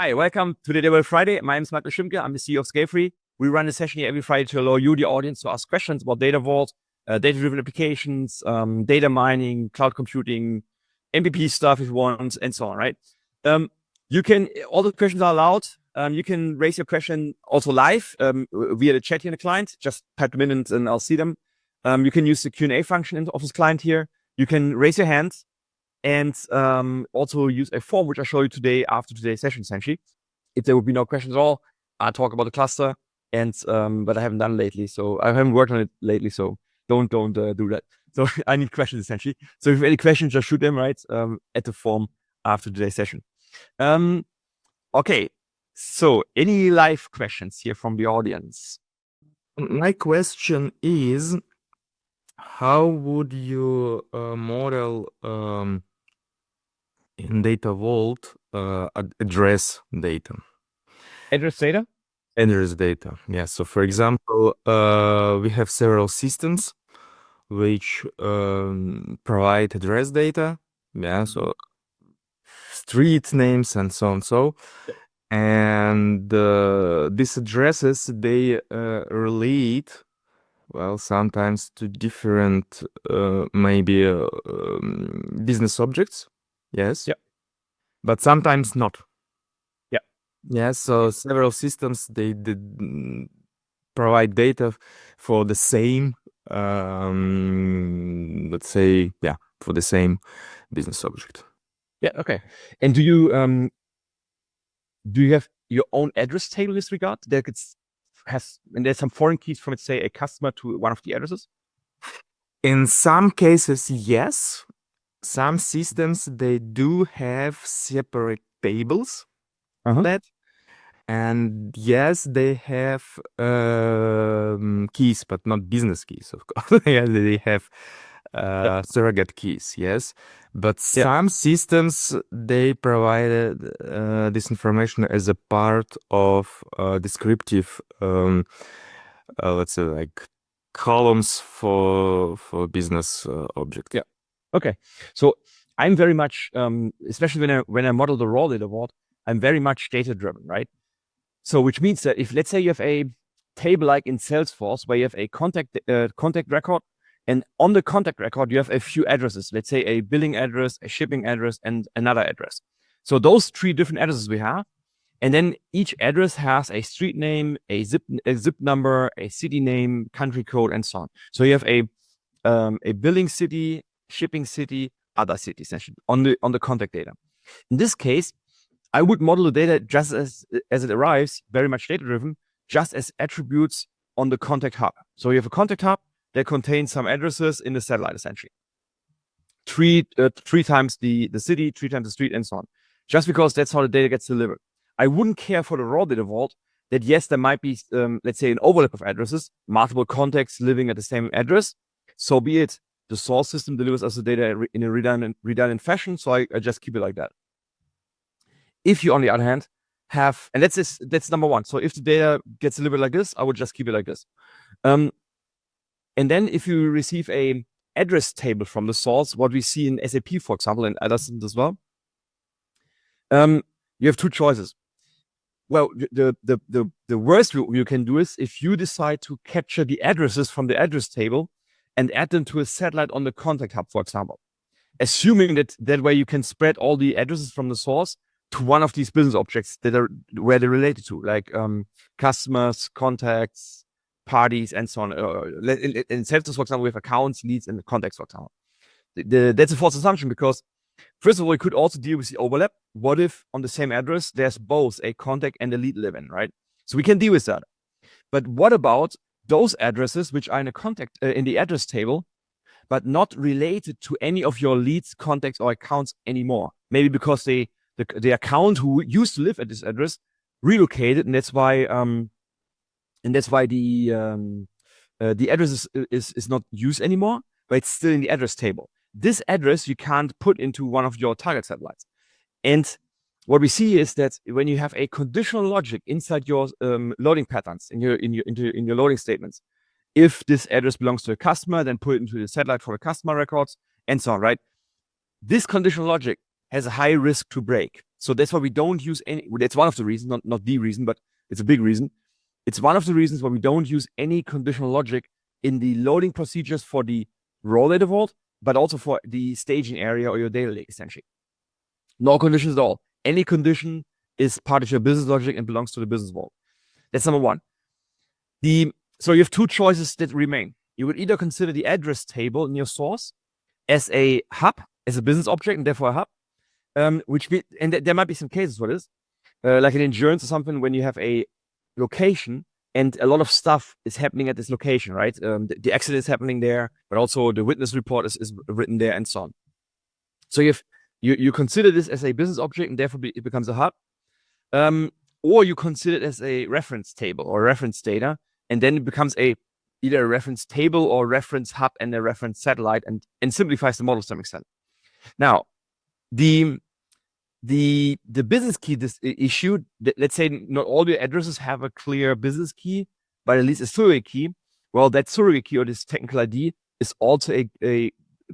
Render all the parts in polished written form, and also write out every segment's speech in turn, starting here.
Hi, welcome to the Data Friday. My name is Olschimke. I'm the CEO of Scalefree. We run a session here every Friday to allow you, the audience, to ask questions about data vault, data-driven applications, data mining, cloud computing, MVP stuff if you want, and so on, right? All the questions are allowed. You can raise your question also live via the chat here in the client. Just type them in and I'll see them. You can use the Q&A function in the Office client here. You can raise your hand and also use a form, which I'll show you today after today's session, essentially. If there will be no questions at all, I'll talk about the cluster, and but I haven't done lately, so I haven't worked on it lately, so don't do that. So I need questions, essentially. So if you have any questions, just shoot them, right, at the form after today's session. Okay, so any live questions here from the audience? My question is, how would you model in Data Vault address data? Address data? Address data, yes. So for example, we have several systems which provide address data, yeah, so street names and so on. And these addresses, they relate, well, sometimes to different maybe business objects, yes. Yeah. But sometimes not. Yeah. Yeah, so several systems, they provide data for the same, let's say, yeah, for the same business object. Yeah, okay. And do you have your own address table in this regard? And there's some foreign keys from, let's say, a customer to one of the addresses? In some cases, yes. Some systems, they do have separate tables for that. And yes, they have keys, but not business keys, of course. Yeah, they have surrogate keys, yes. But some systems, they provided this information as a part of descriptive, let's say, like columns for business object. Yeah. Okay. So I'm very much, especially when I model the raw data vault, I'm very much data driven, right? So which means that if, let's say, you have a table like in Salesforce where you have a contact record, and on the contact record you have a few addresses, let's say a billing address, a shipping address, and another address. So those three different addresses we have, and then each address has a street name, a zip number, a city name, country code, and so on. So you have a billing city, shipping city, other city, essentially on the contact data. In this case, I would model the data just as it arrives, very much data driven, just as attributes on the contact hub. So you have a contact hub that contains some addresses in the satellite, essentially. Three times the city, 3 times the street, and so on. Just because that's how the data gets delivered. I wouldn't care for the raw data vault that, yes, there might be, let's say, an overlap of addresses, multiple contacts living at the same address. So be it. The source system delivers us the data in a redundant fashion, so I just keep it like that. If you, on the other hand, have, and that's number one. So if the data gets delivered like this, I would just keep it like this. And then if you receive a address table from the source, what we see in SAP, for example, and other systems as well, you have two choices. Well, the worst you can do is if you decide to capture the addresses from the address table and add them to a satellite on the contact hub, for example, assuming that way you can spread all the addresses from the source to one of these business objects that are where they're related to, like customers, contacts, parties, and so on. In Salesforce, for example, we have accounts, leads, and contacts, for example. That's a false assumption because, first of all, you could also deal with the overlap. What if on the same address there's both a contact and a lead live-in, right? So we can deal with that. But what about those addresses which are in a contact in the address table, but not related to any of your leads, contacts, or accounts anymore? Maybe because the account who used to live at this address relocated, and that's why the address is not used anymore, but it's still in the address table. This address you can't put into one of your target satellites. And what we see is that when you have a conditional logic inside your loading patterns in your loading statements, if this address belongs to a customer, then put it into the satellite for the customer records, and so on, right? This conditional logic has a high risk to break. So that's why we don't use any. That's one of the reasons, not the reason, but it's a big reason. It's one of the reasons why we don't use any conditional logic in the loading procedures for the raw data vault, but also for the staging area or your data lake, essentially. No conditions at all. Any condition is part of your business logic and belongs to the business vault. That's number one. So you have two choices that remain. You would either consider the address table in your source as a hub, as a business object, and therefore a hub, there might be some cases for this, like in insurance or something, when you have a location and a lot of stuff is happening at this location, right? The accident is happening there, but also the witness report is written there and so on. So you consider this as a business object and therefore it becomes a hub, or you consider it as a reference table or reference data, and then it becomes either a reference table or reference hub and a reference satellite, and simplifies the model to some extent. Now, the business key issue, let's say not all your addresses have a clear business key, but at least a surrogate key. Well, that surrogate key or this technical ID is also a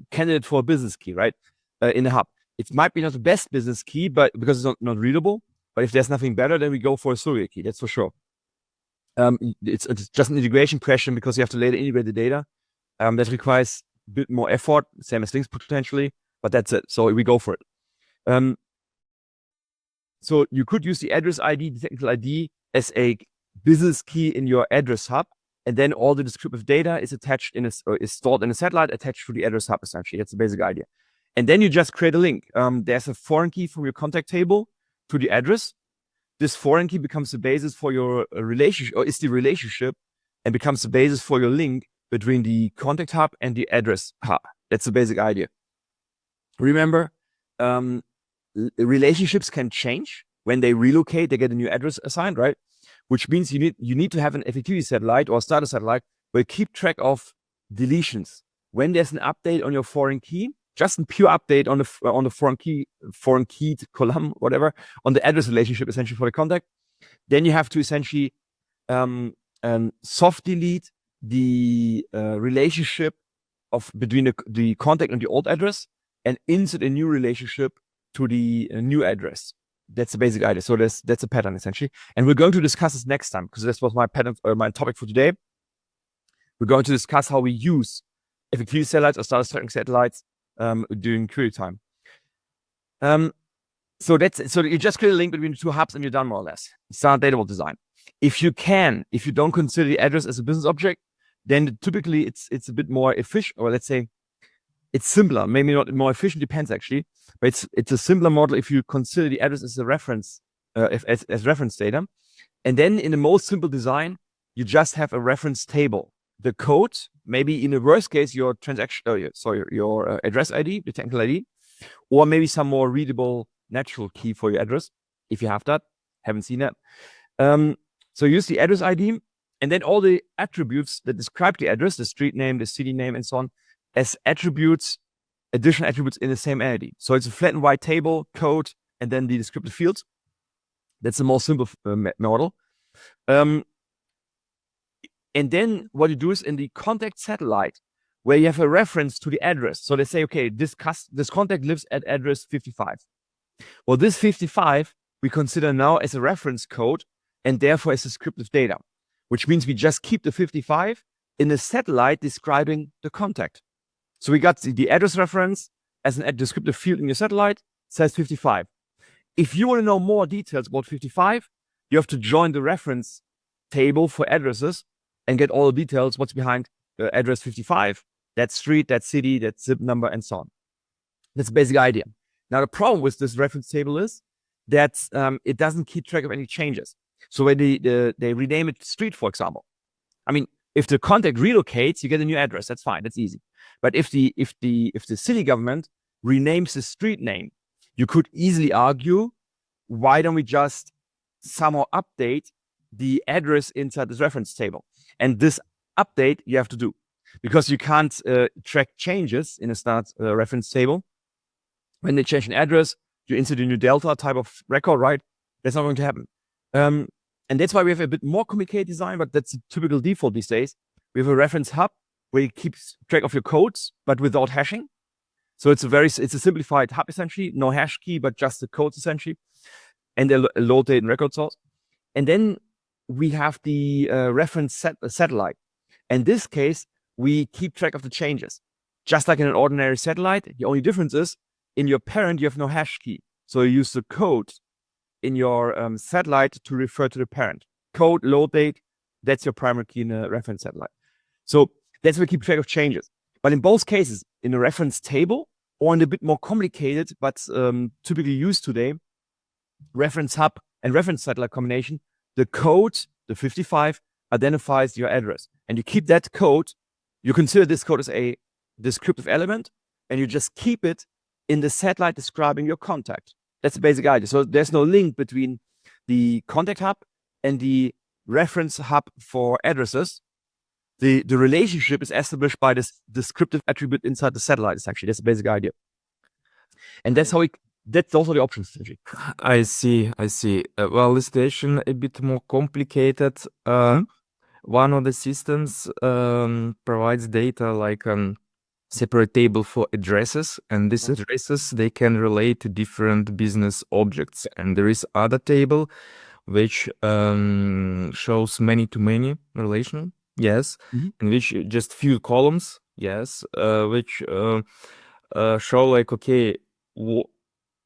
candidate for a business key, right? In a hub. It might be not the best business key, but because it's not readable. But if there's nothing better, then we go for a surrogate key. That's for sure. It's just an integration question because you have to later integrate the data. That requires a bit more effort, same as links potentially, but that's it. So we go for it. So you could use the address ID, the technical ID, as a business key in your address hub, and then all the descriptive data is attached is stored in a satellite attached to the address hub. Essentially, that's the basic idea. And then you just create a link. There's a foreign key from your contact table to the address. This foreign key becomes the basis for your relationship, or is the relationship, and becomes the basis for your link between the contact hub and the address hub. That's the basic idea. Remember, relationships can change when they relocate. They get a new address assigned, right? Which means you need to have an FAQ satellite or starter satellite where you keep track of deletions. When there's an update on your foreign key, just a pure update on the foreign keyed column, whatever, on the address relationship essentially for the contact, then you have to essentially soft delete the relationship between the contact and the old address and insert a new relationship to the new address. That's the basic idea. So that's a pattern essentially, and we're going to discuss this next time because this was my pattern or my topic for today. We're going to discuss how we use FAQ satellites or status tracking satellites during query time. So you just create a link between the two hubs and you're done more or less. Standard data vault design. If you don't consider the address as a business object, then typically it's a bit more efficient, or let's say it's simpler. Maybe not more efficient, depends actually. But it's a simpler model if you consider the address as a reference, as reference data. And then in the most simple design, you just have a reference table. The code, maybe in the worst case, your your address ID, the technical ID, or maybe some more readable natural key for your address, if you have that. Haven't seen that. So use the address ID, and then all the attributes that describe the address, the street name, the city name, and so on, as attributes, additional attributes in the same entity. So it's a flat and white table, code, and then the descriptive fields. That's the most simple model. And then what you do is in the contact satellite, where you have a reference to the address. So they say, okay, this contact lives at address 55. Well, this 55 we consider now as a reference code and therefore as descriptive data, which means we just keep the 55 in the satellite describing the contact. So we got the address reference as a descriptive field in your satellite, says 55. If you want to know more details about 55, you have to join the reference table for addresses and get all the details, what's behind the address 55, that street, that city, that zip number, and so on. That's the basic idea. Now, the problem with this reference table is that it doesn't keep track of any changes. So when they rename it street, for example, I mean, if the contact relocates, you get a new address. That's fine. That's easy. But if the city government renames the street name, you could easily argue, why don't we just somehow update the address inside this reference table? And this update you have to do because you can't track changes in a standard reference table. When they change an address, you insert a new delta type of record, right? That's not going to happen. And that's why we have a bit more complicated design, but that's a typical default these days. We have a reference hub where it keeps track of your codes, but without hashing. So it's a simplified hub essentially, no hash key, but just the codes essentially. and a load date and record source. And then we have the reference satellite. In this case, we keep track of the changes. Just like in an ordinary satellite, the only difference is in your parent, you have no hash key. So you use the code in your satellite to refer to the parent. Code, load date, that's your primary key in a reference satellite. So that's where we keep track of changes. But in both cases, in a reference table or in a bit more complicated, but typically used today, reference hub and reference satellite combination, the code, the 55, identifies your address. And you keep that code, you consider this code as a descriptive element, and you just keep it in the satellite describing your contact. That's the basic idea. So there's no link between the contact hub and the reference hub for addresses. The relationship is established by this descriptive attribute inside the satellite, essentially. That's the basic idea. And that's how that's also the options, essentially. I see. Well, the situation a bit more complicated. One of the systems provides data like separate table for addresses, and these addresses, they can relate to different business objects. And there is other table which shows many-to-many relation, yes, in which just few columns, yes, which show like, okay,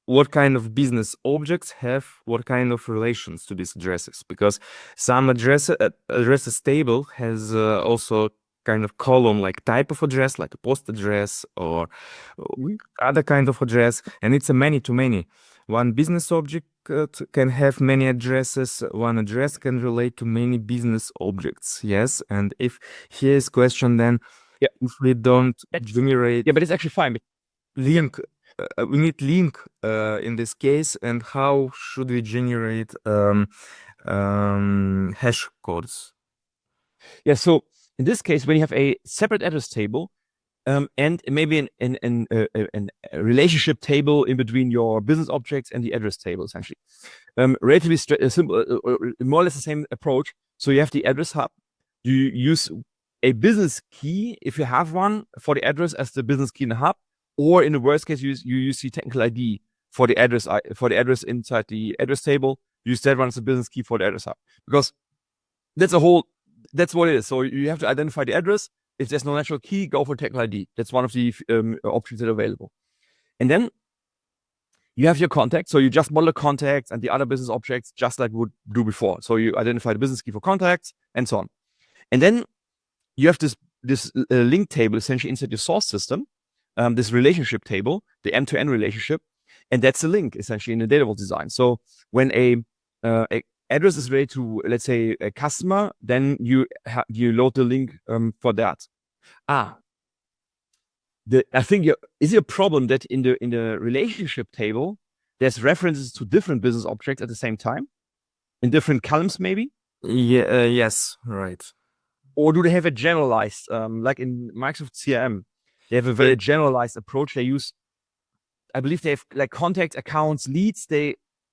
what kind of business objects have what kind of relations to these addresses, because some addresses table has also kind of column like type of address, like a post address or other kind of address, and it's a many-to-many. One business object can have many addresses. One address can relate to many business objects. Yes, and if here's question then, if we don't generate, but it's actually fine. Link. We need link in this case, and how should we generate hash codes? Yeah, so in this case, when you have a separate address table and maybe a relationship table in between your business objects and the address table, essentially, relatively simple, more or less the same approach. So you have the address hub. You use a business key, if you have one, for the address as the business key in the hub. Or in the worst case, you use the technical ID for the address inside the address table. Use that one as a business key for the address hub, because that's what it is. So you have to identify the address. If there's no natural key, go for technical ID. That's one of the options that are available. And then you have your contact. So you just model the contacts and the other business objects just like we would do before. So you identify the business key for contacts and so on. And then you have this link table essentially inside your source system. This relationship table, the end-to-end relationship, and that's the link essentially in the data vault design. So when a address is related to, let's say, a customer, then you load the link for that. I think is it a problem that in the relationship table there's references to different business objects at the same time in different columns, maybe? Yeah. Yes. Right. Or do they have a generalized, like in Microsoft CRM? They have a very generalized approach. They use, I believe they have like contact accounts, leads,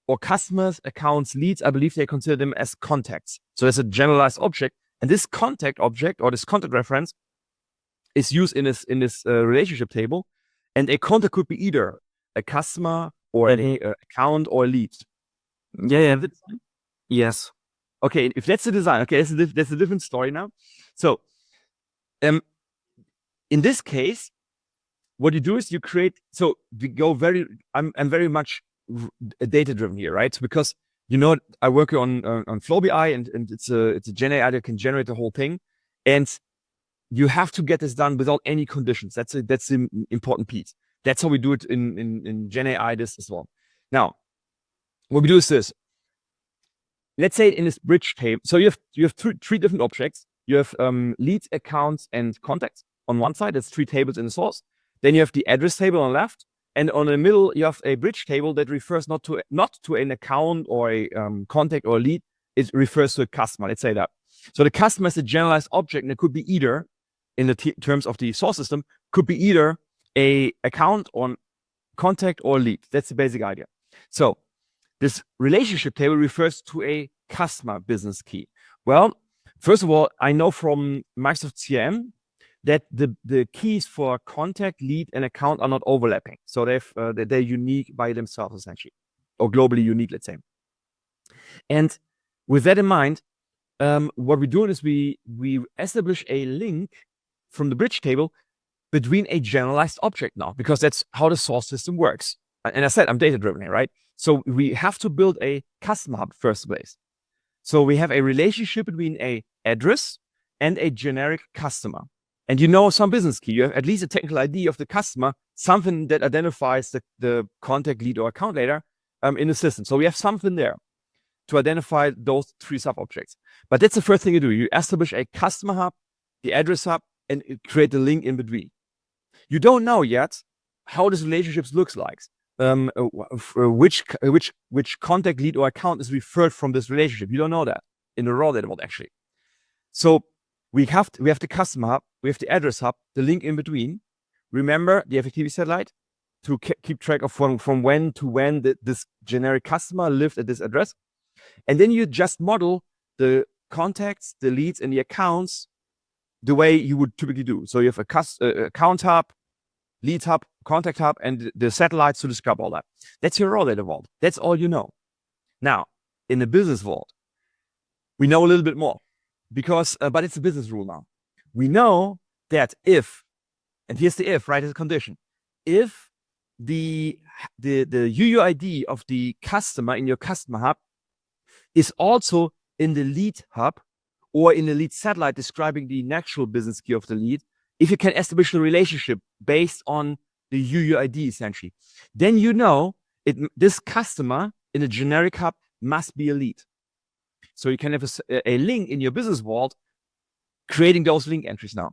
or customers accounts, leads. I believe they consider them as contacts. So there's a generalized object, and this contact object or this contact reference is used in this relationship table. And a contact could be either a customer or an account or a lead. Yeah. Yes. Okay, if that's the design, okay, that's a different story now. So, in this case, what you do is you create. So we go I'm very much data driven here, right? Because I work on Flow BI, and it's a Gen AI that can generate the whole thing, and you have to get this done without any conditions. That's the important piece. That's how we do it in Gen AI this as well. Now, what we do is this. Let's say in this bridge table, so you have three different objects. You have leads, accounts, and contacts on one side. That's three tables in the source. Then you have the address table on the left, and on the middle you have a bridge table that refers not to an account or a contact or a lead. It refers to a customer. Let's say that. So the customer is a generalized object, and it could be either, in the terms of the source system, could be either a account or contact or lead. That's the basic idea. So this relationship table refers to a customer business key. Well, first of all, I know from Microsoft CRM that the keys for contact, lead, and account are not overlapping. So they're unique by themselves, essentially, or globally unique, let's say. And with that in mind, what we're doing is we establish a link from the bridge table between a generalized object now, because that's how the source system works. And I said I'm data driven here, right? So we have to build a custom hub first place. So we have a relationship between a address and a generic customer. And some business key, you have at least a technical ID of the customer, something that identifies the contact, lead, or account later in the system. So we have something there to identify those three sub-objects. But that's the first thing you do. You establish a customer hub, the address hub, and create the link in between. You don't know yet how this relationship looks like. Which contact, lead, or account is referred from this relationship. You don't know that in the raw data vault, actually. So we have the customer hub, we have the address hub, the link in between. Remember the FATV satellite to keep track of from when to when this generic customer lived at this address. And then you just model the contacts, the leads, and the accounts the way you would typically do. So you have account hub, lead hub, contact hub, and the satellites to describe all that. That's your raw data vault. That's all you know. Now, in the business vault, we know a little bit more because, but it's a business rule now. We know that if, and here's the if, right, as a condition, if the UUID of the customer in your customer hub is also in the lead hub or in the lead satellite describing the natural business key of the lead, if you can establish a relationship based on the UUID essentially, then this customer in a generic hub must be a lead. So you can have a link in your business vault creating those link entries now.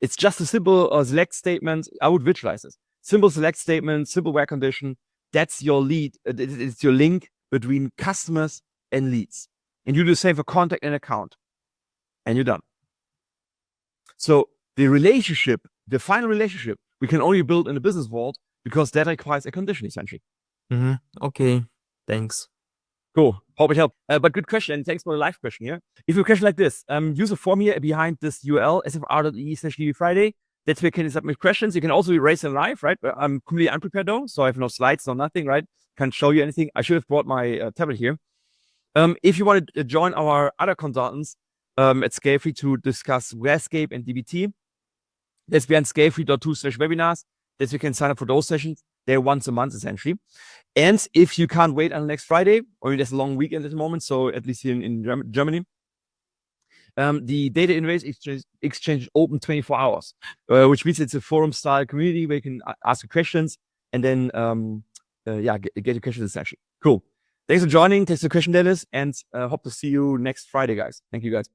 It's just a simple select statement. I would visualize this. Simple select statement, simple where condition. That's your lead. It's your link between customers and leads. And you do the same for contact and account. And you're done. So the relationship, the final relationship, we can only build in the business vault because that requires a condition essentially. Okay, thanks. Cool. Hope it helped. But good question. Thanks for the live question here. If you have a question like this, use a form here behind this URL, sfr.de/Friday. That's where you can submit questions. You can also raise them live, right? But I'm completely unprepared though, so I have no slides, no nothing, right? Can't show you anything. I should have brought my tablet here. If you want to join our other consultants at Scalefree to discuss Rescape and DBT, that's behind scalefree.to/webinars. That you can sign up for those sessions. They're once a month essentially. And if you can't wait until next Friday, or there's a long weekend at the moment, so at least here in Germany, the Data Innovation Exchange is open 24 hours, which means it's a forum-style community where you can ask your questions and then get your questions essentially. Cool. Thanks for joining. Thanks for the question, Dennis, and hope to see you next Friday, guys. Thank you, guys.